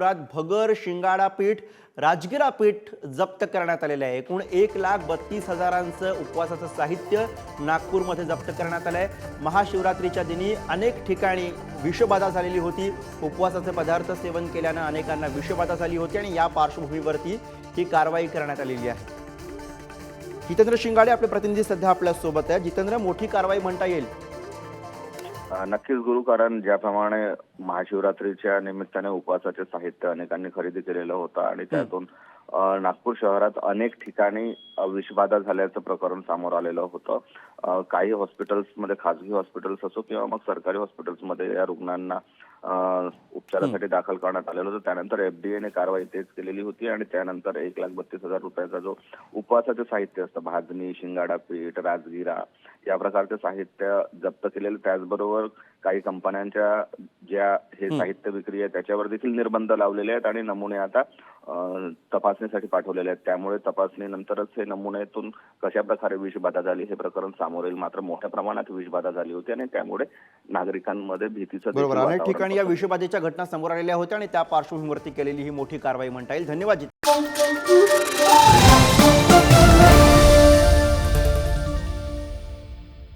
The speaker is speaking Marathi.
रात भगर, शिंगाडा पीठ, राजगिरा पीठ जप्त करण्यात आलेले आहे। एकूण 1,32,000चं उपवासाचं साहित्य नागपूरमध्ये जप्त करण्यात आलं आहे। महाशिवरात्रीच्या दिनी अनेक ठिकाणी विषबाधा झालेली होती। उपवासाचे पदार्थ सेवन केल्यानं अनेकांना विषबाधा झाली होती आणि या पार्श्वभूमीवरती ही कारवाई करण्यात आलेली आहे। जितेंद्र शिंगाडे आपले प्रतिनिधी सध्या आपल्या सोबत आहे। जितेंद्र, मोठी कारवाई म्हणता येईल? नक्कीच गुरु, कारण ज्याप्रमाणे महाशिवरात्रीच्या निमित्ताने उपवासाचे साहित्य अनेकांनी खरेदी केलेलं होतं आणि त्यातून नागपूर शहरात अनेक ठिकाणी विषबाधा झाल्याचं प्रकरण समोर आलेलं होतं। काही हॉस्पिटल्समध्ये, खासगी हॉस्पिटल्स असो किंवा मग सरकारी हॉस्पिटल्समध्ये या रुग्णांना उपचारासाठी दाखल करण्यात आलेलं होतं। त्यानंतर एफडीएने कारवाई तेच केलेली होती आणि त्यानंतर 1,32,000 रुपयाचा जो उपवासाचे साहित्य असतं, भाजणी, शिंगाडा पीठ, राजगिरा या प्रकारचे साहित्य जप्त केलेलं। त्याचबरोबर काही कंपन्यांच्या ज्या हे साहित्य विक्री आहे त्याच्यावर देखील निर्बंध लावलेले आहेत आणि नमुने आता तपासणीसाठी पाठवलेले आहेत। त्यामुळे तपासणीनंतरच हे नमुन्यातून कशा प्रकारे विषबाधा झाली हे प्रकरण समोर येईल। मात्र मोठ्या प्रमाणात विषबाधा झाली होती आणि त्यामुळे नागरिकांमध्ये भीतीचं बरोबर, अनेक ठिकाणी या विषबाधेच्या घटना समोर आलेल्या होत्या आणि त्या पार्श्वभूमीवरती केलेली ही मोठी कारवाई म्हणता येईल। धन्यवाद।